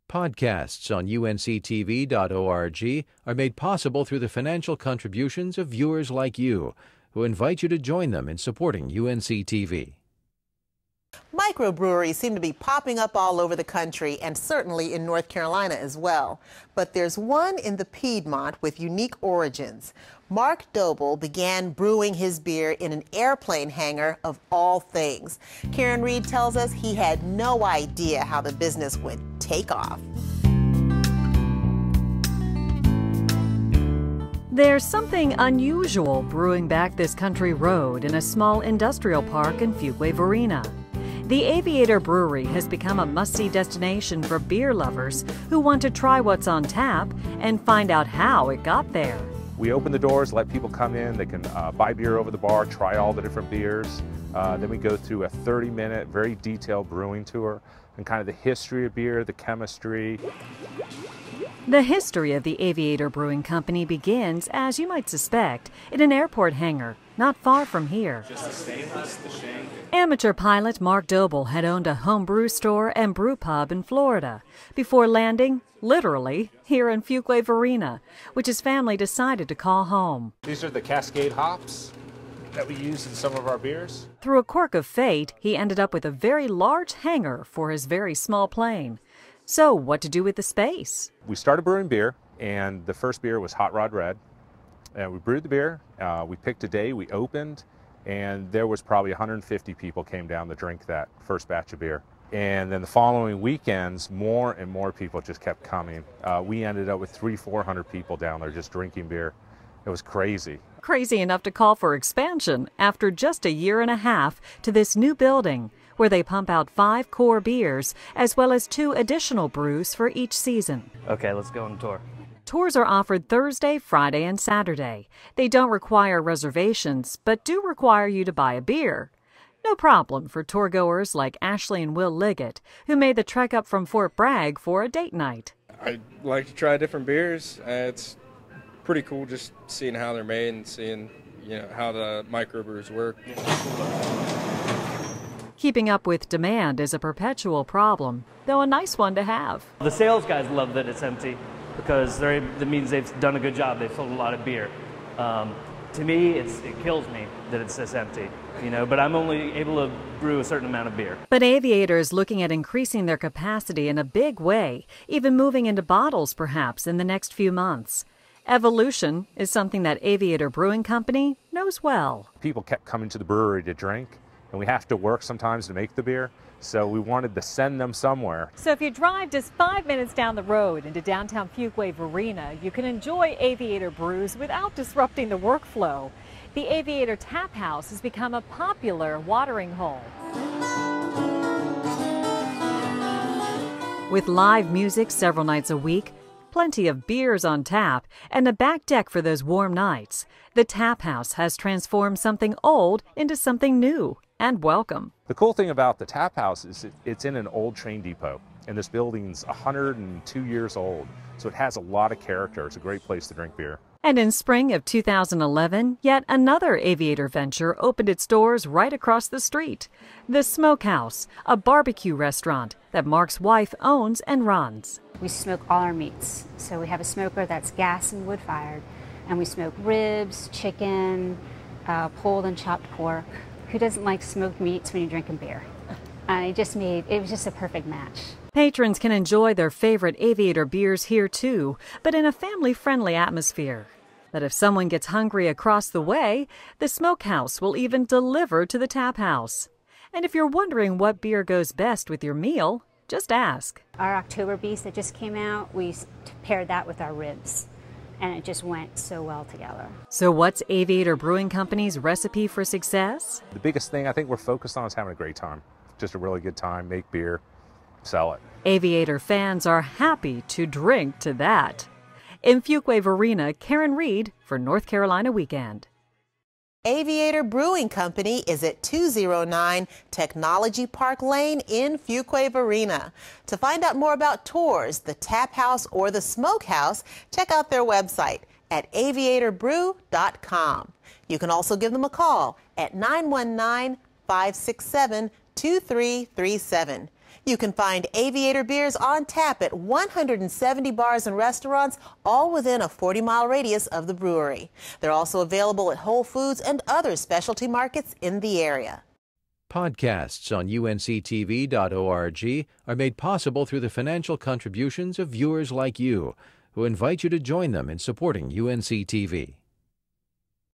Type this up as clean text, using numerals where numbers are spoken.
Podcasts on UNC-TV.org are made possible through the financial contributions of viewers like you, who invite you to join them in supporting UNC-TV. Microbreweries seem to be popping up all over the country and certainly in North Carolina as well. But there's one in the Piedmont with unique origins. Mark Doble began brewing his beer in an airplane hangar of all things. Karen Reed tells us he had no idea how the business would take off. There's something unusual brewing back this country road in a small industrial park in Fuquay-Varina. The Aviator Brewery has become a must-see destination for beer lovers who want to try what's on tap and find out how it got there. We open the doors, let people come in. They can buy beer over the bar, try all the different beers. Then we go through a 30-minute, very detailed brewing tour and kind of the history of beer, the chemistry. The history of the Aviator Brewing Company begins, as you might suspect, in an airport hangar not far from here. Amateur pilot Mark Doble had owned a home brew store and brew pub in Florida before landing, literally, here in Fuquay-Varina, which his family decided to call home. These are the Cascade hops that we use in some of our beers. Through a quirk of fate, he ended up with a very large hangar for his very small plane. So what to do with the space? We started brewing beer, and the first beer was Hot Rod Red. And we brewed the beer, we picked a day, we opened, and there was probably 150 people came down to drink that first batch of beer. And then the following weekends, more and more people just kept coming. We ended up with 300-400 people down there just drinking beer. It was crazy. Crazy enough to call for expansion after just a year and a half to this new building, where they pump out 5 core beers as well as 2 additional brews for each season. Okay, let's go on the tour. Tours are offered Thursday, Friday, and Saturday. They don't require reservations, but do require you to buy a beer. No problem for tour goers like Ashley and Will Liggett, who made the trek up from Fort Bragg for a date night. I like to try different beers. It's pretty cool just seeing how they're made and seeing, how the microbrews work. Keeping up with demand is a perpetual problem, though a nice one to have. The sales guys love that it's empty because that means they've done a good job. They've sold a lot of beer. To me, it kills me that it's this empty, but I'm only able to brew a certain amount of beer. But Aviator is looking at increasing their capacity in a big way, even moving into bottles perhaps in the next few months. Evolution is something that Aviator Brewing Company knows well. People kept coming to the brewery to drink, and we have to work sometimes to make the beer, so we wanted to send them somewhere. So if you drive just 5 minutes down the road into downtown Fuquay-Varina, you can enjoy Aviator brews without disrupting the workflow. The Aviator Tap House has become a popular watering hole. With live music several nights a week, plenty of beers on tap, and a back deck for those warm nights, the Tap House has transformed something old into something new and welcome. The cool thing about the Tap House is it's in an old train depot, and this building's 102 years old, so it has a lot of character. It's a great place to drink beer. And in spring of 2011, yet another Aviator venture opened its doors right across the street. The Smokehouse, a barbecue restaurant that Mark's wife owns and runs. We smoke all our meats. So we have a smoker that's gas and wood fired, and we smoke ribs, chicken, pulled and chopped pork. Who doesn't like smoked meats when you're drinking beer? It was just a perfect match. Patrons can enjoy their favorite Aviator beers here too, but in a family-friendly atmosphere. But if someone gets hungry across the way, the Smokehouse will even deliver to the Tap House. And if you're wondering what beer goes best with your meal, just ask. Our Oktoberbeest that just came out, we paired that with our ribs, and it just went so well together. So what's Aviator Brewing Company's recipe for success? The biggest thing I think we're focused on is having a great time. Just a really good time, make beer, sell it. Aviator fans are happy to drink to that. In Fuquay-Varina, Karen Reed for North Carolina Weekend. Aviator Brewing Company is at 209 Technology Park Lane in Fuquay-Varina. To find out more about tours, the Tap House, or the Smokehouse, check out their website at aviatorbrew.com. You can also give them a call at 919-567-2337. You can find Aviator beers on tap at 170 bars and restaurants, all within a 40-mile radius of the brewery. They're also available at Whole Foods and other specialty markets in the area. Podcasts on UNC-TV.org are made possible through the financial contributions of viewers like you, who invite you to join them in supporting UNC-TV.